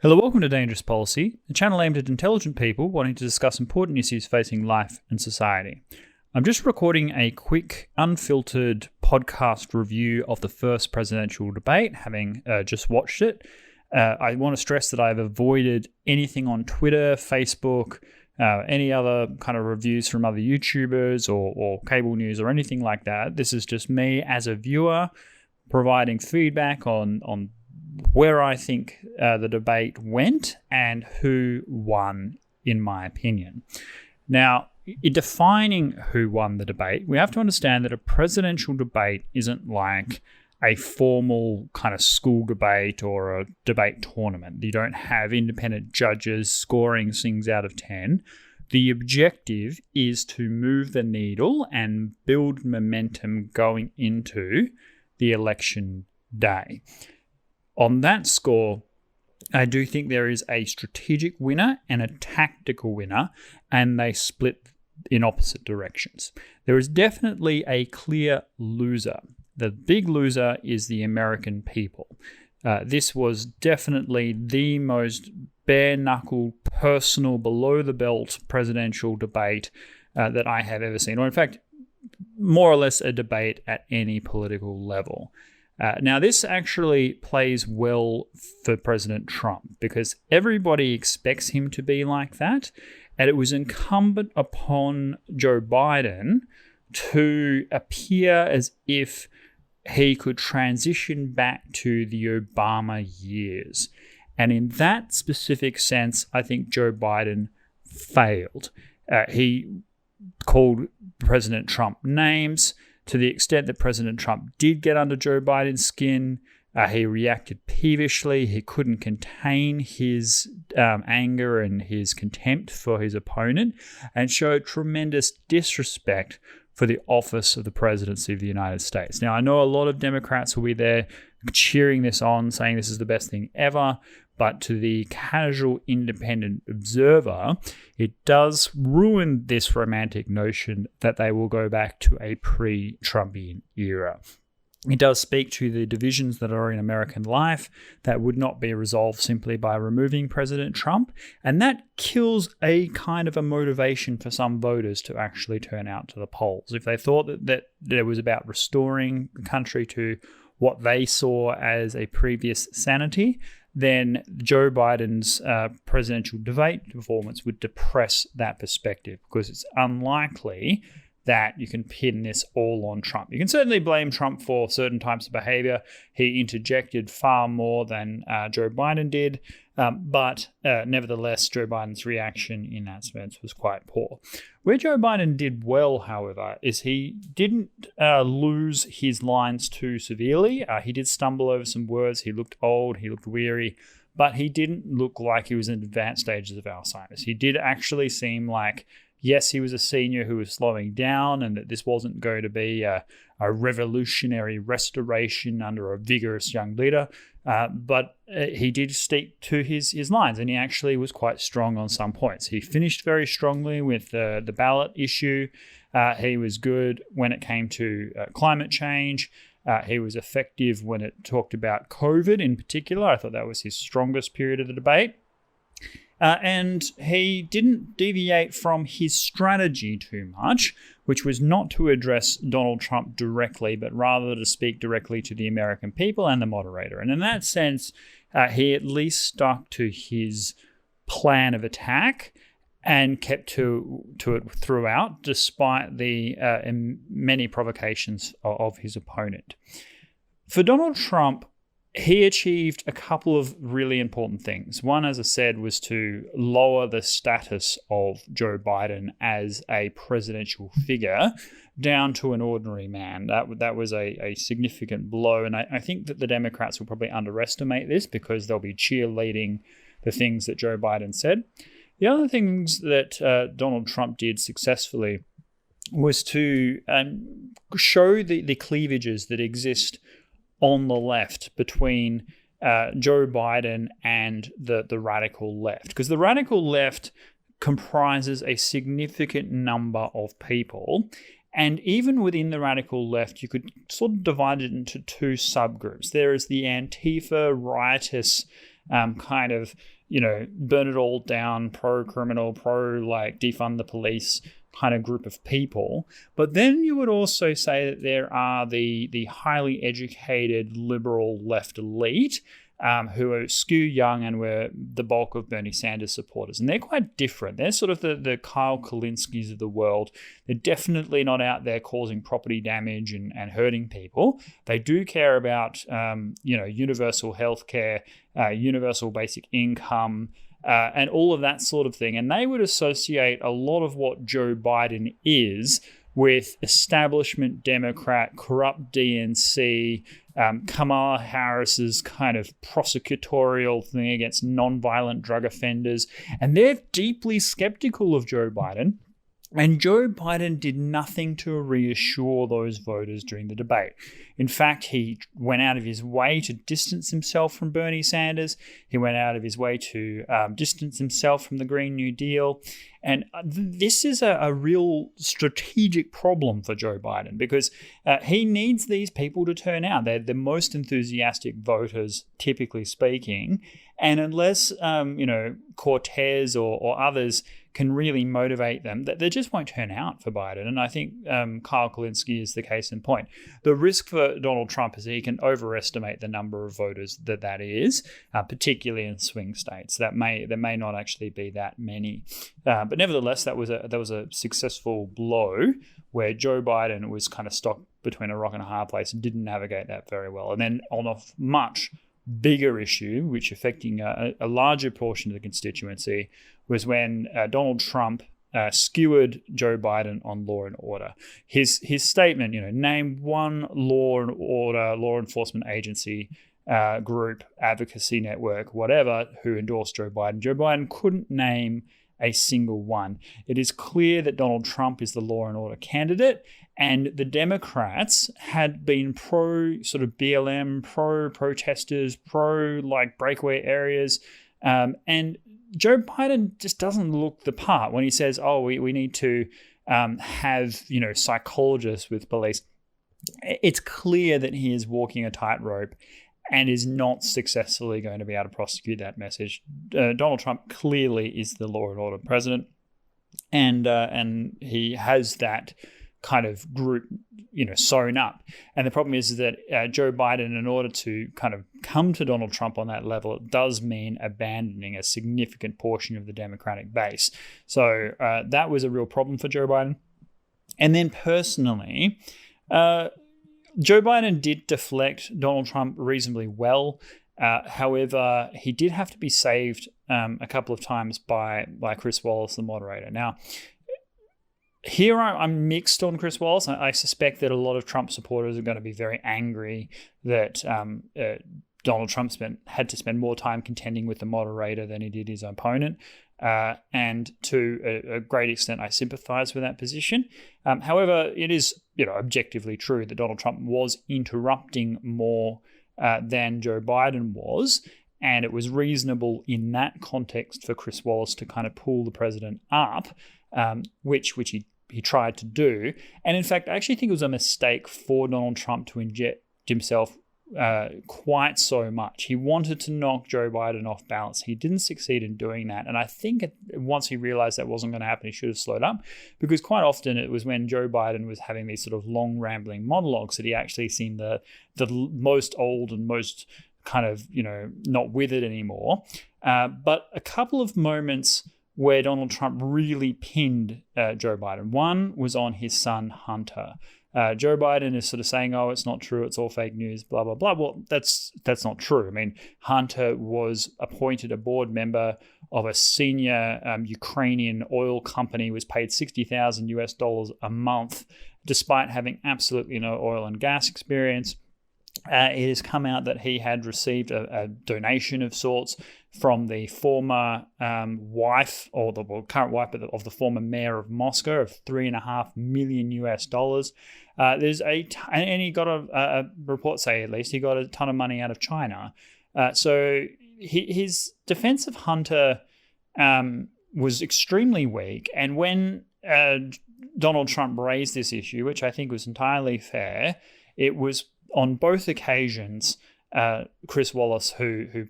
Hello, welcome to Dangerous Policy, a channel aimed at intelligent people wanting to discuss important issues facing life and society. I'm just recording a quick, unfiltered podcast review of the first presidential debate, having just watched it. I want to stress that I've avoided anything on Twitter, Facebook, any other kind of reviews from other YouTubers or cable news or anything like that. This is just me as a viewer providing feedback on where I think the debate went and who won, in my opinion. Now, in defining who won the debate, we have to understand that a presidential debate isn't like a formal kind of school debate or a debate tournament. You don't have independent judges scoring things out of 10. The objective is to move the needle and build momentum going into the election day. On that score, I do think there is a strategic winner and a tactical winner, and they split in opposite directions. There is definitely a clear loser. The big loser is the American people. This was definitely the most bare-knuckle, personal, below-the-belt presidential debate that I have ever seen, or in fact, more or less a debate at any political level. Now, this actually plays well for President Trump because everybody expects him to be like that. And it was incumbent upon Joe Biden to appear as if he could transition back to the Obama years. And in that specific sense, I think Joe Biden failed. He called President Trump names. To the extent that President Trump did get under Joe Biden's skin, he reacted peevishly. He couldn't contain his anger and his contempt for his opponent and showed tremendous disrespect for the office of the presidency of the United States. Now, I know a lot of Democrats will be there cheering this on, saying this is the best thing ever. But to the casual independent observer, it does ruin this romantic notion that they will go back to a pre-Trumpian era. It does speak to the divisions that are in American life that would not be resolved simply by removing President Trump. And that kills a kind of a motivation for some voters to actually turn out to the polls. If they thought that it was about restoring the country to what they saw as a previous sanity, then Joe Biden's presidential debate performance would depress that perspective because it's unlikely that you can pin this all on Trump. You can certainly blame Trump for certain types of behavior. He interjected far more than Joe Biden did, but nevertheless, Joe Biden's reaction in that sense was quite poor. Where Joe Biden did well, however, is he didn't lose his lines too severely. He did stumble over some words. He looked old. He looked weary. But he didn't look like he was in advanced stages of Alzheimer's. He did actually seem like, yes, he was a senior who was slowing down and that this wasn't going to be a revolutionary restoration under a vigorous young leader. But he did stick to his lines, and he actually was quite strong on some points. He finished very strongly with the ballot issue. He was good when it came to climate change. He was effective when it talked about COVID in particular. I thought that was his strongest period of the debate. And he didn't deviate from his strategy too much, which was not to address Donald Trump directly, but rather to speak directly to the American people and the moderator. And in that sense, he at least stuck to his plan of attack and kept to it throughout, despite the many provocations of his opponent. For Donald Trump, he achieved a couple of really important things. One, as I said, was to lower the status of Joe Biden as a presidential figure down to an ordinary man. That was a significant blow, and I think that the Democrats will probably underestimate this because they'll be cheerleading the things that Joe Biden said. The other things that Donald Trump did successfully was to show the cleavages that exist on the left between Joe Biden and the radical left. Because the radical left comprises a significant number of people. And even within the radical left, you could sort of divide it into two subgroups. There is the Antifa riotous kind of, burn it all down, pro-criminal, defund the police kind of group of people. But then you would also say that there are the highly educated liberal left elite who are skew young and were the bulk of Bernie Sanders supporters. And they're quite different. They're sort of the Kyle Kalinskis of the world. They're definitely not out there causing property damage and hurting people. They do care about, universal healthcare, universal basic income, and all of that sort of thing. And they would associate a lot of what Joe Biden is with establishment Democrat, corrupt DNC, Kamala Harris's kind of prosecutorial thing against nonviolent drug offenders. And they're deeply skeptical of Joe Biden. And Joe Biden did nothing to reassure those voters during the debate. In fact, he went out of his way to distance himself from Bernie Sanders. He went out of his way to distance himself from the Green New Deal. And this is a real strategic problem for Joe Biden because he needs these people to turn out. They're the most enthusiastic voters, typically speaking. And unless, Cortez or others can really motivate them, they just won't turn out for Biden. And I think Kyle Kalinske is the case in point. The risk for Donald Trump is that he can overestimate the number of voters that is, particularly in swing states. There may not actually be that many. But nevertheless, that was a successful blow where Joe Biden was kind of stuck between a rock and a hard place and didn't navigate that very well. And then on a much bigger issue, which affecting a larger portion of the constituency, was when Donald Trump skewered Joe Biden on law and order. His statement, name one law and order, law enforcement agency, group, advocacy network, whatever, who endorsed Joe Biden. Joe Biden couldn't name a single one. It is clear that Donald Trump is the law and order candidate, and the Democrats had been pro sort of BLM, pro protesters, pro breakaway areas, and Joe Biden just doesn't look the part when he says, we need to have, psychologists with police. It's clear that he is walking a tightrope and is not successfully going to be able to prosecute that message. Donald Trump clearly is the law and order president, and he has that kind of group, sewn up. And the problem is that Joe Biden, in order to kind of come to Donald Trump on that level, it does mean abandoning a significant portion of the Democratic base. So that was a real problem for Joe Biden. And then personally, Joe Biden did deflect Donald Trump reasonably well. However, he did have to be saved a couple of times by Chris Wallace, the moderator. Now, here I'm mixed on Chris Wallace. I suspect that a lot of Trump supporters are going to be very angry that Donald Trump had to spend more time contending with the moderator than he did his opponent. And to a great extent, I sympathize with that position. However, it is objectively true that Donald Trump was interrupting more than Joe Biden was. And it was reasonable in that context for Chris Wallace to kind of pull the president up, which he tried to do. And in fact, I actually think it was a mistake for Donald Trump to inject himself quite so much. He wanted to knock Joe Biden off balance. He didn't succeed in doing that. And I think once he realized that wasn't going to happen, he should have slowed up, because quite often it was when Joe Biden was having these sort of long rambling monologues that he actually seemed the most old and most kind of, not with it anymore. But a couple of moments where Donald Trump really pinned Joe Biden. One was on his son, Hunter. Joe Biden is sort of saying, it's not true, it's all fake news, blah, blah, blah. Well, that's not true. I mean, Hunter was appointed a board member of a senior Ukrainian oil company, was paid $60,000 a month, despite having absolutely no oil and gas experience. It has come out that he had received a donation of sorts from the former wife, or the current wife of the former mayor of Moscow, of $3.5 million. And he got a report say, at least he got a ton of money out of China. So his defense of Hunter was extremely weak. And when Donald Trump raised this issue, which I think was entirely fair, it was on both occasions Chris Wallace who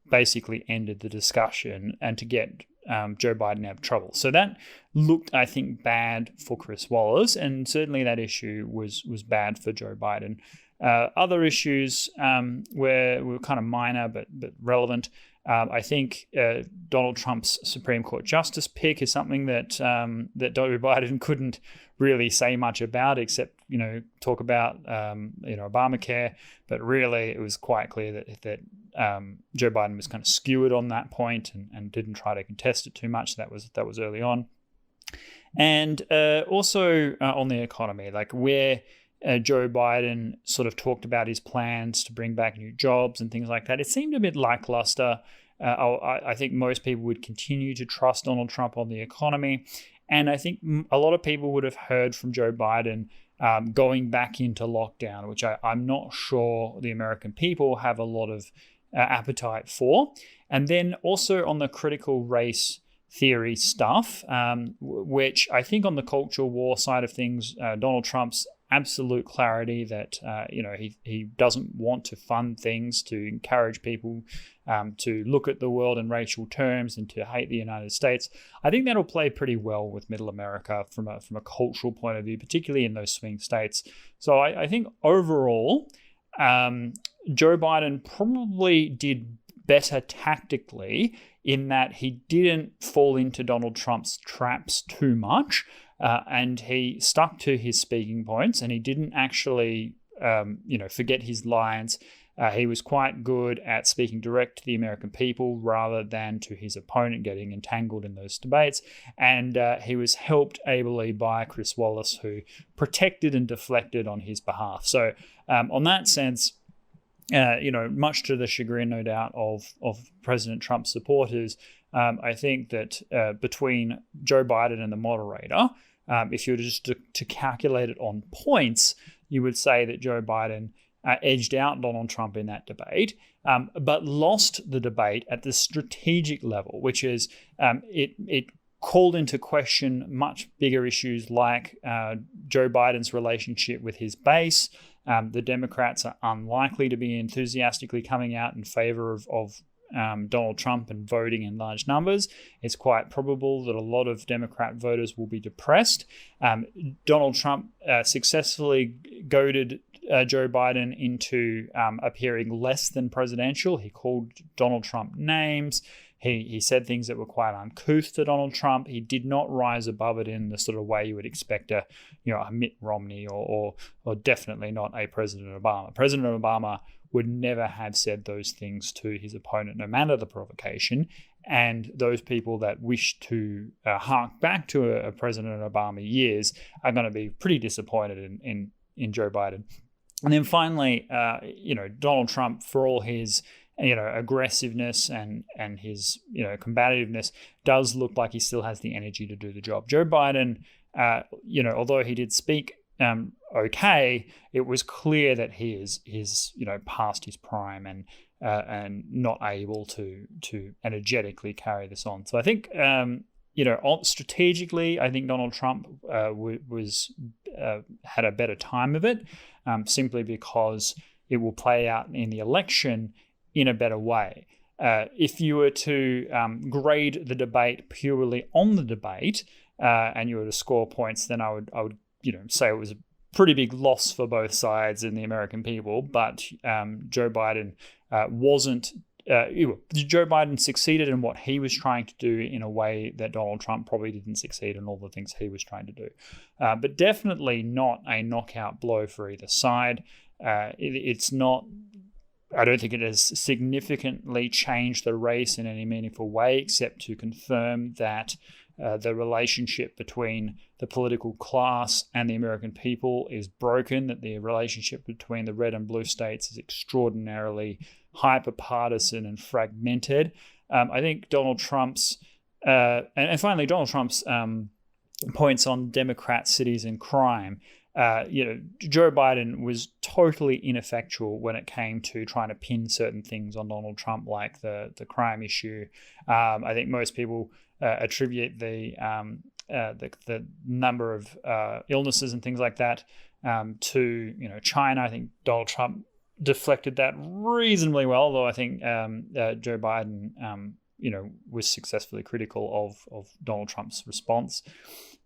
basically ended the discussion and to get Joe Biden out of trouble. So that looked, I think, bad for Chris Wallace, and certainly that issue was bad for Joe Biden. Other issues were kind of minor but relevant. I think Donald Trump's Supreme Court Justice pick is something that Joe Biden couldn't really say much about, except talk about Obamacare. But really, it was quite clear that Joe Biden was kind of skewered on that point and didn't try to contest it too much. That was early on, and also on the economy, like where Joe Biden sort of talked about his plans to bring back new jobs and things like that. It seemed a bit lackluster. I think most people would continue to trust Donald Trump on the economy. And I think a lot of people would have heard from Joe Biden going back into lockdown, which I'm not sure the American people have a lot of appetite for. And then also on the critical race theory stuff, which I think on the cultural war side of things, Donald Trump's absolute clarity that he doesn't want to fund things to encourage people to look at the world in racial terms and to hate the United States. I think that'll play pretty well with Middle America from a cultural point of view, particularly in those swing states. So I think overall, Joe Biden probably did better tactically in that he didn't fall into Donald Trump's traps too much. And he stuck to his speaking points, and he didn't actually, forget his lines. He was quite good at speaking direct to the American people rather than to his opponent, getting entangled in those debates. And he was helped ably by Chris Wallace, who protected and deflected on his behalf. So on that sense, much to the chagrin, no doubt, of President Trump's supporters, I think that between Joe Biden and the moderator, if you were just to calculate it on points, you would say that Joe Biden edged out Donald Trump in that debate, but lost the debate at the strategic level, which is it called into question much bigger issues like Joe Biden's relationship with his base. The Democrats are unlikely to be enthusiastically coming out in favor of Donald Trump and voting in large numbers. It's quite probable that a lot of Democrat voters will be depressed. Donald Trump successfully goaded Joe Biden into appearing less than presidential. He called Donald Trump names. He said things that were quite uncouth to Donald Trump. He did not rise above it in the sort of way you would expect a Mitt Romney or definitely not a President Obama. President Obama would never have said those things to his opponent, no matter the provocation. And those people that wish to hark back to a President Obama years are going to be pretty disappointed in Joe Biden. And then finally, Donald Trump, for all his aggressiveness and his combativeness, does look like he still has the energy to do the job. Joe Biden, although he did speak okay, it was clear that he is past his prime and not able to energetically carry this on. So I think strategically, I think Donald Trump had a better time of it, simply because it will play out in the election in a better way. If you were to grade the debate purely on the debate, and you were to score points, then I would say it was a pretty big loss for both sides and the American people. But Joe Biden wasn't. Joe Biden succeeded in what he was trying to do in a way that Donald Trump probably didn't succeed in all the things he was trying to do. But definitely not a knockout blow for either side. It's not. I don't think it has significantly changed the race in any meaningful way, except to confirm that the relationship between the political class and the American people is broken, that the relationship between the red and blue states is extraordinarily hyper-partisan and fragmented. I think Donald Trump's, and finally Donald Trump's points on Democrat cities and crime. Joe Biden was totally ineffectual when it came to trying to pin certain things on Donald Trump, like the crime issue. I think most people attribute the number of illnesses and things like that to China. I think Donald Trump deflected that reasonably well, although I think Joe Biden, was successfully critical of Donald Trump's response.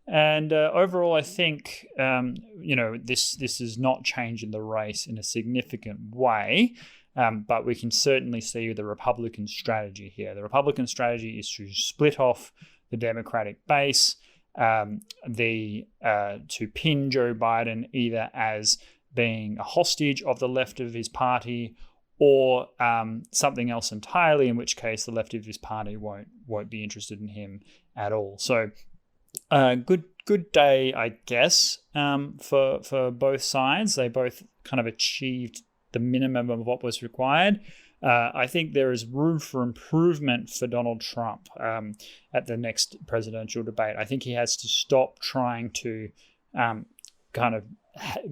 And overall, I think, this is not changing the race in a significant way, but we can certainly see the Republican strategy here. The Republican strategy is to split off the Democratic base, to pin Joe Biden either as being a hostage of the left of his party or something else entirely, in which case the left of his party won't be interested in him at all. So good day, I guess, for both sides. They both kind of achieved the minimum of what was required. I think there is room for improvement for Donald Trump at the next presidential debate. I think he has to stop trying to kind of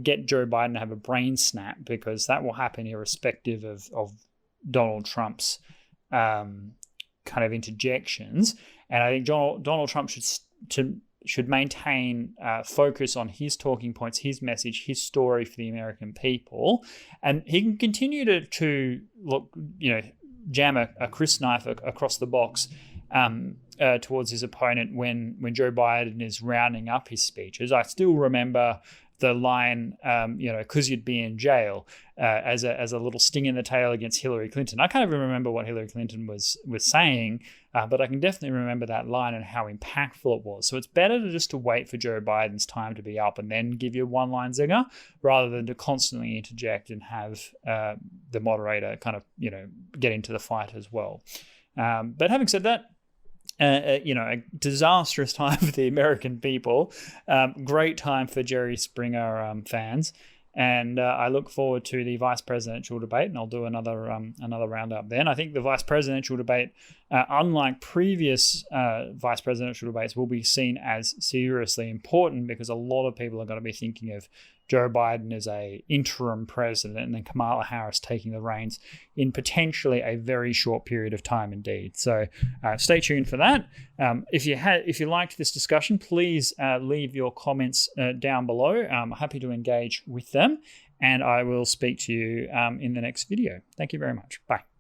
get Joe Biden to have a brain snap, because that will happen irrespective of Donald Trump's kind of interjections. And I think Donald Trump should maintain focus on his talking points, his message, his story for the American people, and he can continue to look, jam a crisp knife across the box towards his opponent when Joe Biden is rounding up his speeches. I still remember the line, because you'd be in jail, as a little sting in the tail against Hillary Clinton. I can't even remember what Hillary Clinton was saying, but I can definitely remember that line and how impactful it was. So it's better to wait for Joe Biden's time to be up and then give you a one-line zinger, rather than to constantly interject and have the moderator kind of, get into the fight as well. But having said that, a disastrous time for the American people. Great time for Jerry Springer fans, and I look forward to the vice presidential debate. And I'll do another roundup then. I think the vice presidential debate, unlike previous vice presidential debates, will be seen as seriously important, because a lot of people are going to be thinking of Joe Biden as a interim president, and then Kamala Harris taking the reins in potentially a very short period of time indeed. So stay tuned for that. If you liked this discussion, please leave your comments down below. I'm happy to engage with them, and I will speak to you in the next video. Thank you very much. Bye.